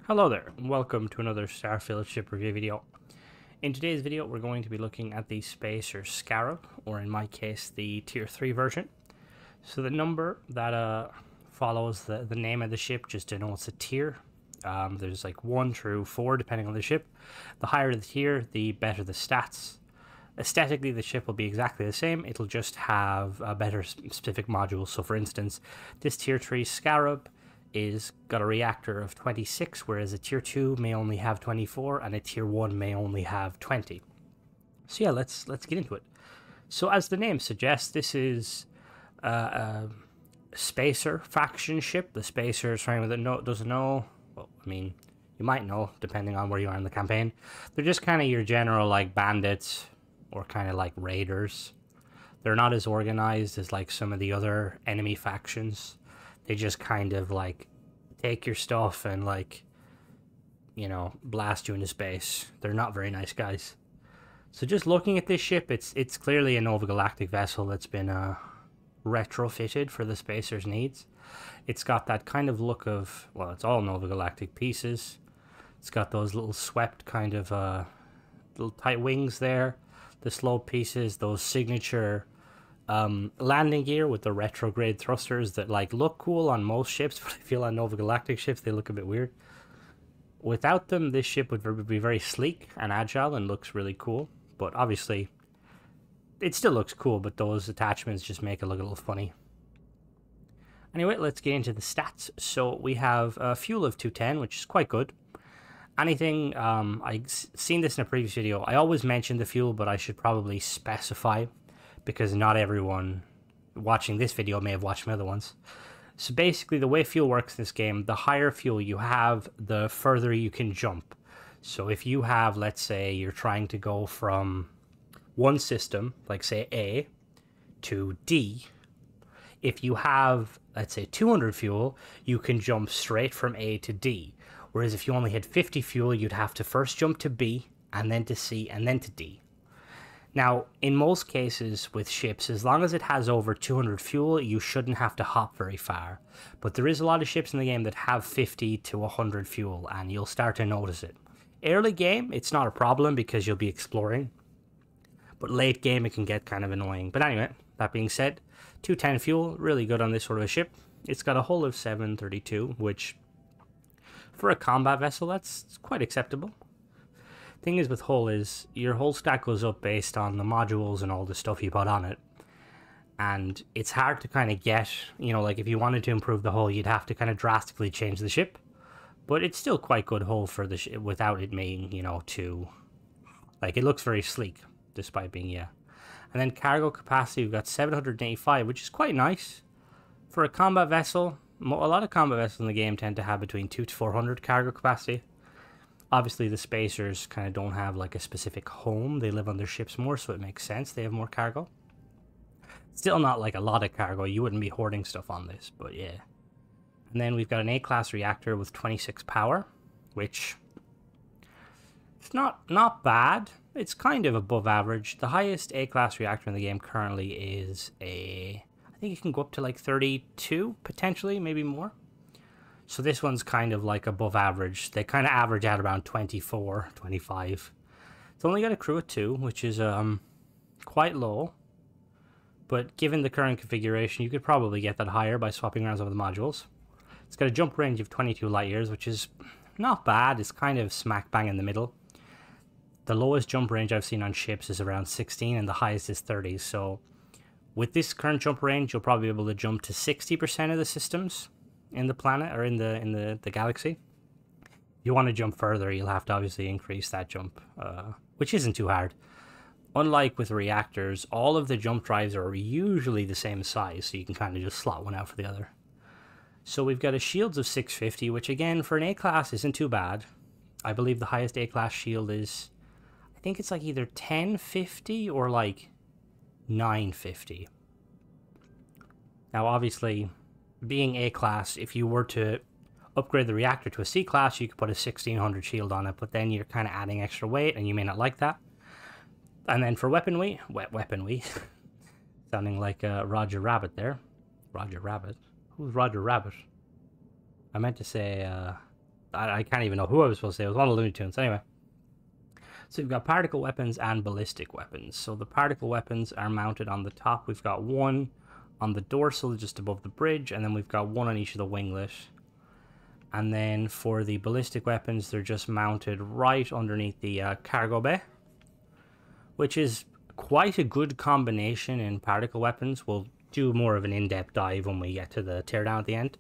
Hello there, and welcome to another Starfield ship review video. In today's video, we're going to be looking at the Spacer Scarab, or in my case, the Tier 3 version. So the number that follows the name of the ship just denotes a tier. There's like 1 through 4 depending on the ship. The higher the tier, the better the stats. Aesthetically, the ship will be exactly the same. It'll just have a better specific modules. So for instance, this Tier 3 Scarab is got a reactor of 26, whereas a Tier 2 may only have 24 and a Tier 1 may only have 20. So yeah, let's get into it. So as the name suggests, this is a Spacer faction ship. The Spacers, for anyone that doesn't know, well, I mean, you might know depending on where you are in the campaign. They're just kind of your general like bandits or kind of like raiders. They're not as organized as like some of the other enemy factions. They just kind of like take your stuff and like, you know, blast you into space. They're not very nice guys. So just looking at this ship, it's clearly a Nova Galactic vessel that's been retrofitted for the Spacer's needs. It's got that kind of look of, well, it's all Nova Galactic pieces. It's got those little swept kind of little tight wings there. The slope pieces, those signature landing gear with the retrograde thrusters that like look cool on most ships, but I feel on Nova Galactic ships they look a bit weird. Without them, this ship would be very sleek and agile and looks really cool. But obviously, it still looks cool, but those attachments just make it look a little funny. Anyway, let's get into the stats. So we have a fuel of 210, which is quite good. Anything, I've seen this in a previous video. I always mention the fuel, but I should probably specify, because not everyone watching this video may have watched my other ones. So basically, the way fuel works in this game, the higher fuel you have, the further you can jump. So if you have, let's say, you're trying to go from one system, like say A, to D, if you have, let's say, 200 fuel, you can jump straight from A to D. Whereas if you only had 50 fuel, you'd have to first jump to B, and then to C, and then to D. Now, in most cases with ships, as long as it has over 200 fuel, you shouldn't have to hop very far. But there is a lot of ships in the game that have 50 to 100 fuel, and you'll start to notice it. Early game, it's not a problem because you'll be exploring. But late game, it can get kind of annoying. But anyway, that being said, 210 fuel, really good on this sort of a ship. It's got a hull of 732, which for a combat vessel, that's quite acceptable. Thing is with hull is your hull stack goes up based on the modules and all the stuff you put on it, and it's hard to kind of get, you know, like if you wanted to improve the hull, you'd have to kind of drastically change the ship, but it's still quite good hull for the ship without it being, you know, too, like, it looks very sleek despite being, yeah. And then cargo capacity, we've got 785, which is quite nice for a combat vessel. A lot of combat vessels in the game tend to have between 200 to 400 cargo capacity. Obviously, the Spacers kind of don't have like a specific home. They live on their ships more, so it makes sense. They have more cargo. Still not like a lot of cargo. You wouldn't be hoarding stuff on this, but yeah. And then we've got an A-class reactor with 26 power, which it's not bad. It's kind of above average. The highest A-class reactor in the game currently is I think it can go up to like 32, potentially, maybe more. So this one's kind of like above average. They kind of average out around 24, 25. It's only got a crew of 2, which is quite low. But given the current configuration, you could probably get that higher by swapping around some of the modules. It's got a jump range of 22 light years, which is not bad. It's kind of smack bang in the middle. The lowest jump range I've seen on ships is around 16, and the highest is 30. So with this current jump range, you'll probably be able to jump to 60% of the systems in the planet or in the galaxy. If you want to jump further, you'll have to obviously increase that jump, which isn't too hard. Unlike with reactors, all of the jump drives are usually the same size, so you can kind of just slot one out for the other. So we've got a shields of 650, which again for an A-class isn't too bad. I believe the highest A-class shield is, I think it's like either 1050 or like 950. Now obviously, being A-class, if you were to upgrade the reactor to a C-class, you could put a 1600 shield on it, but then you're kind of adding extra weight, and you may not like that. And then for weaponry, sounding like Roger Rabbit there. Roger Rabbit? Who's Roger Rabbit? I meant to say I can't even know who I was supposed to say. It was one of the Looney Tunes. Anyway. So we've got particle weapons and ballistic weapons. So the particle weapons are mounted on the top. We've got one on the dorsal just above the bridge, and then we've got one on each of the winglet. And then for the ballistic weapons, they're just mounted right underneath the cargo bay, which is quite a good combination in particle weapons. We'll do more of an in-depth dive when we get to the teardown at the end.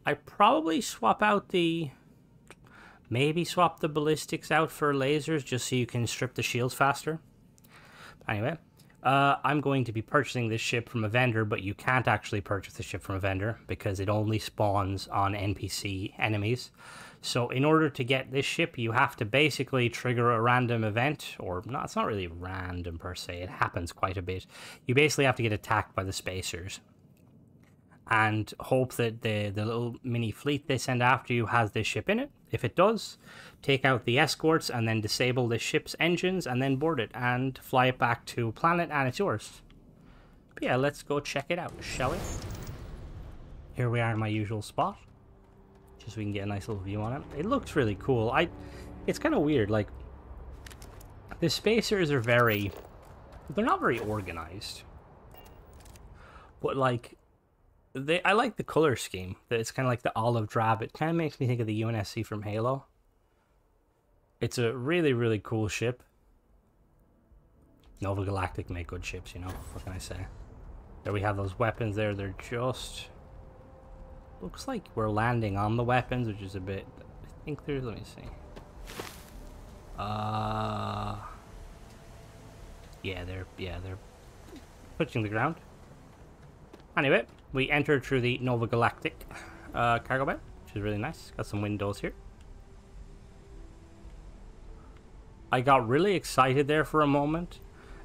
I probably swap out the... Maybe swap the ballistics out for lasers just so you can strip the shields faster. Anyway, I'm going to be purchasing this ship from a vendor, but you can't actually purchase the ship from a vendor because it only spawns on NPC enemies. So in order to get this ship, you have to basically trigger a random event, or no, it's not really random per se, it happens quite a bit. You basically have to get attacked by the spacers and hope that the little mini fleet they send after you has this ship in it. If it does, take out the escorts and then disable the ship's engines and then board it and fly it back to planet, and it's yours. But yeah, let's go check it out, shall we? Here we are in my usual spot, just so we can get a nice little view on it. It looks really cool. It's kind of weird, like, the spacers are they're not very organized, but like, I like the color scheme. It's kind of like the olive drab. It kind of makes me think of the UNSC from Halo. It's a really, really cool ship. Nova Galactic make good ships, you know. What can I say? There we have those weapons there. They're just... Looks like we're landing on the weapons, which is a bit... I think there's... Let me see. Yeah, they're touching the ground. Anyway, we entered through the Nova Galactic cargo bay, which is really nice. Got some windows here. I got really excited there for a moment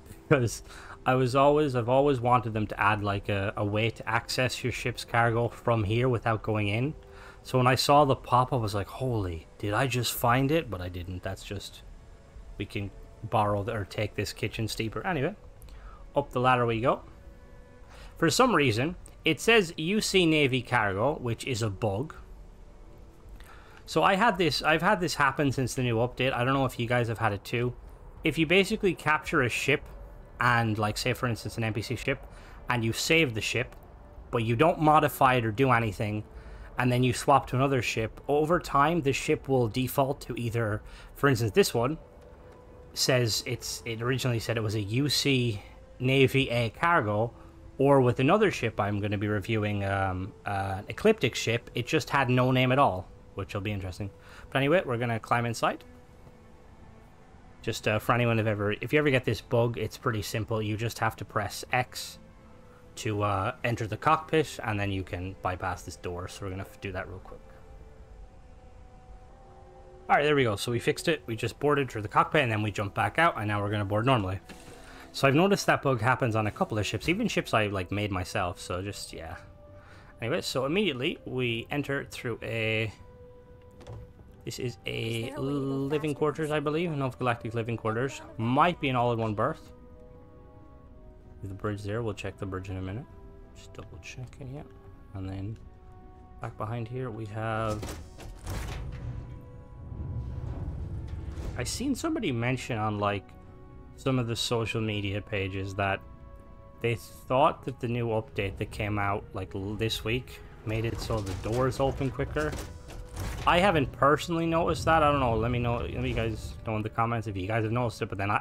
because I've always wanted them to add like a way to access your ship's cargo from here without going in. So when I saw the pop, I was like, holy, did I just find it? But I didn't. That's just, we can borrow or take this kitchen steeper. Anyway, up the ladder we go. For some reason, it says UC Navy cargo, which is a bug. So I've had this happen since the new update. I don't know if you guys have had it too. If you basically capture a ship and, like, say for instance an NPC ship, and you save the ship, but you don't modify it or do anything, and then you swap to another ship, over time the ship will default to either, for instance this one says it originally said it was a UC Navy A cargo, or with another ship I'm going to be reviewing, an Ecliptic ship, it just had no name at all, which will be interesting. But anyway, we're going to climb inside. Just for anyone if you ever get this bug, it's pretty simple. You just have to press X to enter the cockpit, and then you can bypass this door. So we're going to do that real quick. Alright, there we go. So we fixed it. We just boarded through the cockpit, and then we jumped back out, and now we're going to board normally. So I've noticed that bug happens on a couple of ships, even ships I like made myself, so just, yeah. Anyway, so immediately we enter through a... This is a living quarters, I believe, Nova Galactic living quarters. Might be an all-in-one berth. The bridge there, we'll check the bridge in a minute. Just double checking, yeah. And then back behind here we have... I seen somebody mention on, like, some of the social media pages that they thought that the new update that came out like this week made it so the doors open quicker. I haven't personally noticed that. I don't know. Let me you guys know in the comments if you guys have noticed it. But then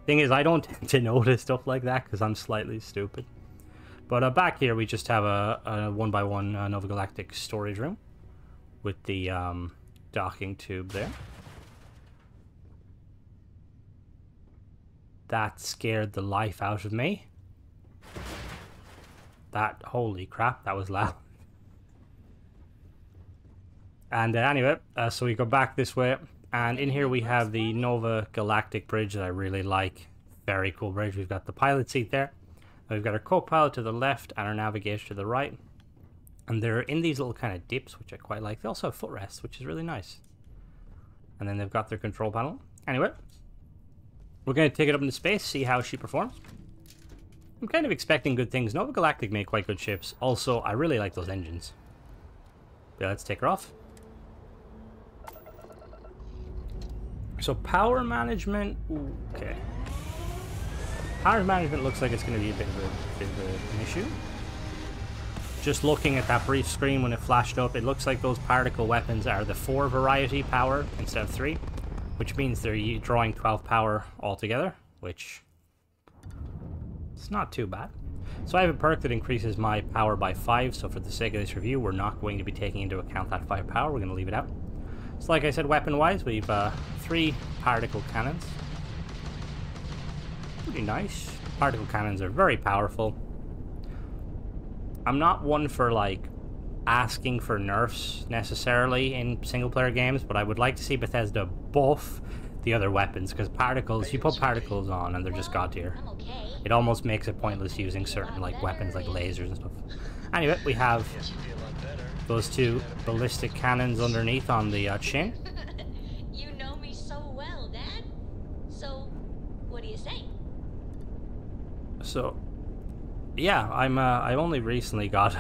thing is, I don't tend to notice stuff like that because I'm slightly stupid. But back here we just have a 1x1 Nova Galactic storage room with the docking tube there. That scared the life out of me. Holy crap, that was loud. And anyway, so we go back this way, and in here we have the Nova Galactic bridge that I really like. Very cool bridge. We've got the pilot seat there. We've got our co-pilot to the left and our navigator to the right. And they're in these little kind of dips, which I quite like. They also have footrests, which is really nice. And then they've got their control panel. Anyway, we're going to take it up into space, see how she performs. I'm kind of expecting good things. Nova Galactic make quite good ships. Also, I really like those engines. But let's take her off. So power management, ooh, okay. Power management looks like it's going to be a bit of an issue. Just looking at that brief screen when it flashed up, it looks like those particle weapons are the 4 variety power instead of 3, which means they're drawing 12 power altogether, which it's not too bad. So I have a perk that increases my power by 5, so for the sake of this review, we're not going to be taking into account that 5 power, we're going to leave it out. So like I said, weapon-wise, we've 3 particle cannons. Pretty nice. Particle cannons are very powerful. I'm not one for, like, asking for nerfs, necessarily, in single-player games, but I would like to see Bethesda buff the other weapons, because particles, you put particles on, and they're just god tier. It almost makes it pointless using certain, like, weapons, like lasers and stuff. Anyway, we have those 2 ballistic cannons underneath on the chin. You know me so well, Dad. So, what do you say? So, yeah, I've only recently got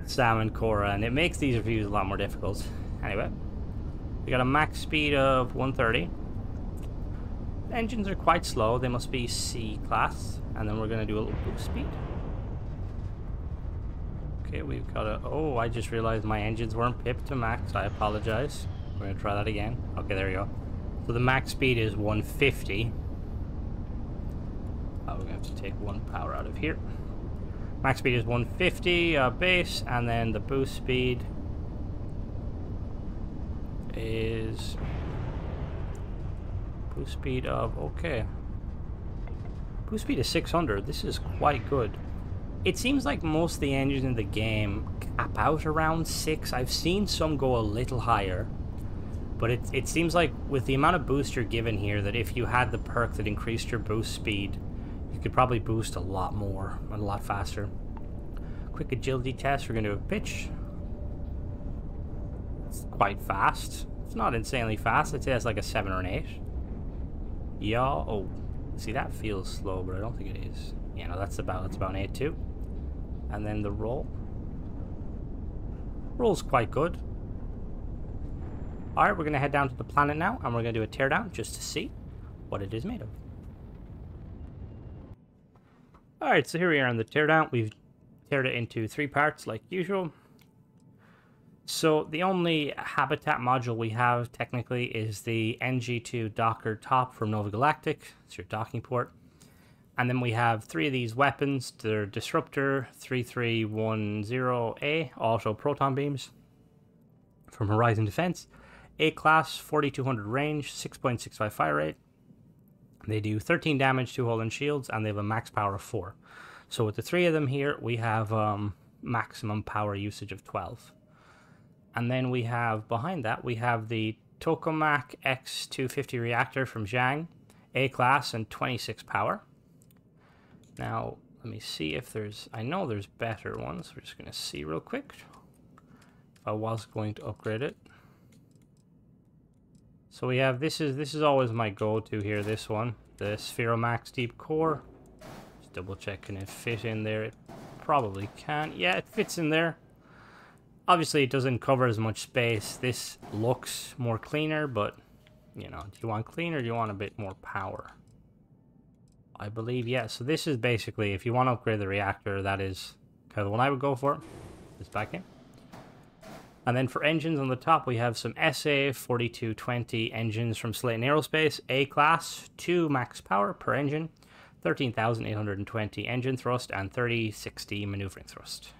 Sam and Cora, and it makes these reviews a lot more difficult. Anyway, we got a max speed of 130. Engines are quite slow, they must be C class, and then we're going to do a little boost speed. Okay, we've got a... Oh, I just realized my engines weren't pipped to max, I apologize. We're going to try that again. Okay, there you go. So the max speed is 150. We're going to have to take 1 power out of here. Max speed is 150 base, and then the boost speed is... Boost speed of... Okay. Boost speed is 600. This is quite good. It seems like most of the engines in the game cap out around 6. I've seen some go a little higher. But it seems like with the amount of boost you're given here, that if you had the perk that increased your boost speed, you could probably boost a lot more and a lot faster. Quick agility test, we're going to do a pitch. It's quite fast. It's not insanely fast. I'd say that's like a 7 or an 8. Yeah, oh, see that feels slow, but I don't think it is. Yeah, no, that's about an 8 too. And then the roll. Roll's quite good. Alright, we're going to head down to the planet now, and we're going to do a teardown just to see what it is made of. Alright, so here we are on the teardown. We've teared it into 3 parts like usual. So the only habitat module we have technically is the NG2 Docker top from Nova Galactic. It's your docking port. And then we have 3 of these weapons. They're Disruptor 3310A auto proton beams from Horizon Defense. A class, 4200 range, 6.65 fire rate. They do 13 damage, 2 hull and shields, and they have a max power of 4. So with the 3 of them here, we have maximum power usage of 12. And then we have, behind that, we have the Tokamak X250 reactor from Zhang, A class and 26 power. Now, let me see if there's, I know there's better ones. We're just going to see real quick. If I was going to upgrade it. So we have, this is always my go-to here, this one. The Spheromax Deep Core. Just double check, can it fit in there? It probably can. Yeah, it fits in there. Obviously, it doesn't cover as much space. This looks more cleaner, but, you know, do you want clean or do you want a bit more power? I believe, yeah. So this is basically, if you want to upgrade the reactor, that is kind of the one I would go for. This back in. And then for engines on the top, we have some SA 4220 engines from Slayton Aerospace, A class, 2 max power per engine, 13,820 engine thrust, and 3060 maneuvering thrust.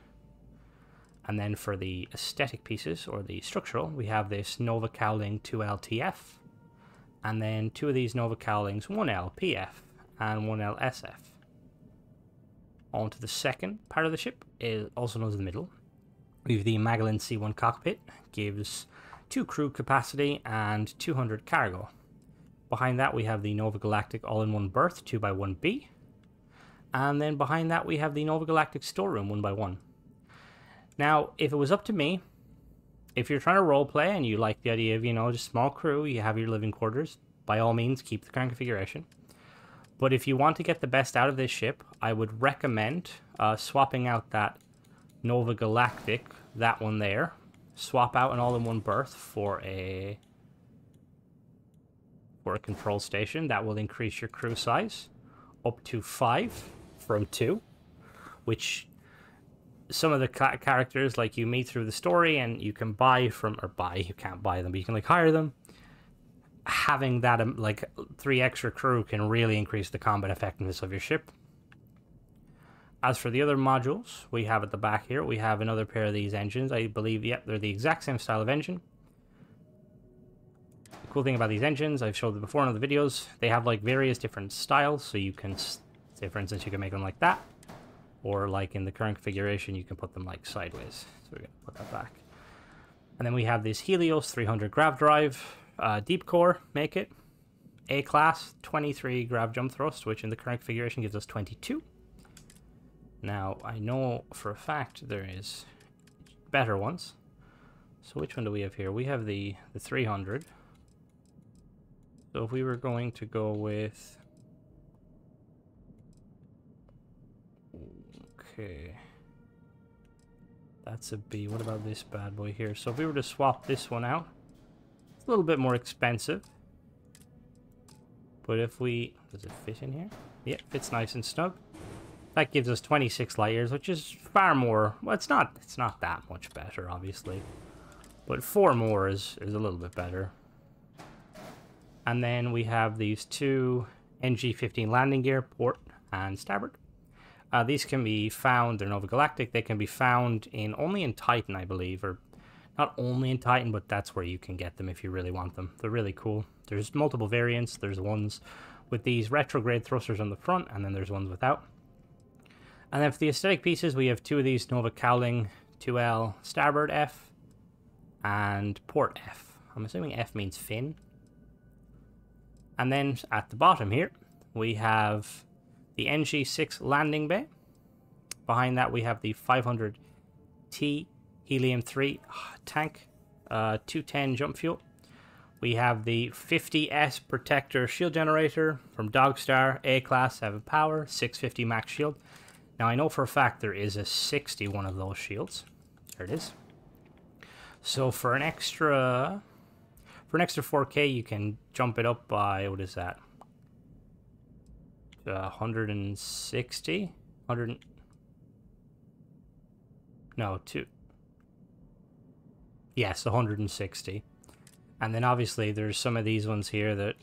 And then for the aesthetic pieces, or the structural, we have this Nova Cowling 2LTF, and then 2 of these Nova Cowlings 1LPF and 1LSF. On to the second part of the ship, is also known as the middle. We have the Magellan C1 cockpit, gives 2 crew capacity and 200 cargo. Behind that we have the Nova Galactic all-in-one berth 2x1B. And then behind that we have the Nova Galactic storeroom 1x1. Now, if it was up to me, if you're trying to roleplay and you like the idea of, you know, just small crew, you have your living quarters, by all means keep the current configuration. But if you want to get the best out of this ship, I would recommend swapping out that Nova Galactic, that one there. Swap out an all-in-one berth for a for a control station. That will increase your crew size up to 5 from 2, which some of the characters like you meet through the story and you can buy from, or buy, you can't buy them, but you can like hire them. Having that like 3 extra crew can really increase the combat effectiveness of your ship. As for the other modules we have at the back here, we have another pair of these engines. I believe, yep, they're the exact same style of engine. The cool thing about these engines, I've showed them before in other videos, they have like various different styles, so you can say, for instance, you can make them like that, or like in the current configuration you can put them like sideways. So we're going to put that back. And then we have this Helios 300 grav drive, deep core, make it A class, 23 grav jump thrust, which in the current configuration gives us 22. Now, I know for a fact there is better ones. So which one do we have here? We have the 300. So if we were going to go with... Okay. That's a B. What about this bad boy here? So if we were to swap this one out, it's a little bit more expensive. But if we... Does it fit in here? Yeah, it fits nice and snug. That gives us 26 light years, which is far more... Well, it's not that much better, obviously. But 4 more is a little bit better. And then we have these 2 NG-15 landing gear, port and starboard. These can be found, they're Nova Galactic, they can be found only in Titan, I believe. Or not only in Titan, but that's where you can get them if you really want them. They're really cool. There's multiple variants. There's ones with these retrograde thrusters on the front, and then there's ones without. And then for the aesthetic pieces, we have 2 of these Nova Cowling 2L starboard F and port F. I'm assuming F means fin. And then at the bottom here, we have the NG6 landing bay. Behind that, we have the 500T helium-3 tank, 210 jump fuel. We have the 50S protector shield generator from Dogstar, A-class, 7 power, 650 max shield. Now, I know for a fact there is a 61 of those shields. There it is. So for an extra 4K, you can jump it up by, what is that? 160? 100... No, 2. Yes, 160. And then obviously there's some of these ones here that...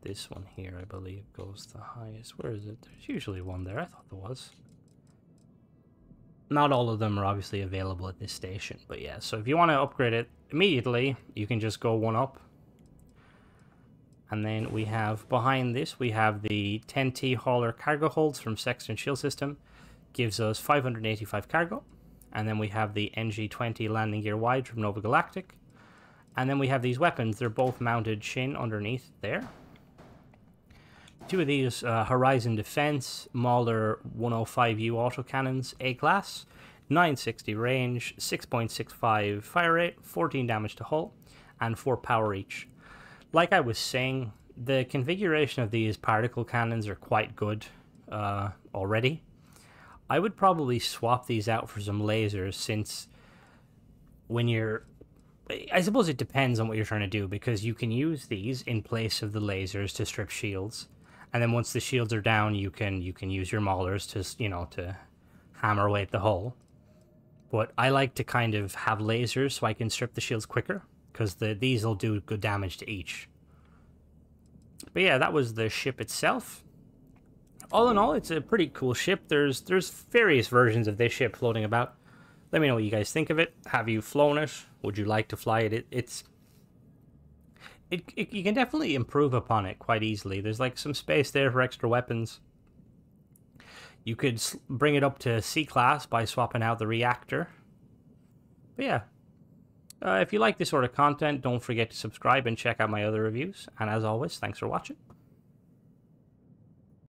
This one here, I believe, goes the highest. Where is it? There's usually one there. I thought there was. Not all of them are obviously available at this station, but yeah. So if you want to upgrade it immediately, you can just go one up. And then we have, behind this, we have the 10T hauler cargo holds from Sexton Shield System. Gives us 585 cargo. And then we have the NG-20 landing gear wide from Nova Galactic. And then we have these weapons. They're both mounted shin underneath there. 2 of these Horizon Defense Mauler 105U autocannons, A-class, 960 range, 6.65 fire rate, 14 damage to hull, and 4 power each. Like I was saying, the configuration of these particle cannons are quite good already. I would probably swap these out for some lasers, since when you're... I suppose it depends on what you're trying to do, because you can use these in place of the lasers to strip shields. And then once the shields are down, you can use your maulers to, you know, to hammer away at the hull. But I like to kind of have lasers so I can strip the shields quicker, because these will do good damage to each. But yeah, that was the ship itself. All in all, it's a pretty cool ship. There's various versions of this ship floating about. Let me know what you guys think of it. Have you flown it? Would you like to fly it? You can definitely improve upon it quite easily. There's like some space there for extra weapons. You could bring it up to C-class by swapping out the reactor. But yeah, if you like this sort of content, don't forget to subscribe and check out my other reviews. And as always, thanks for watching.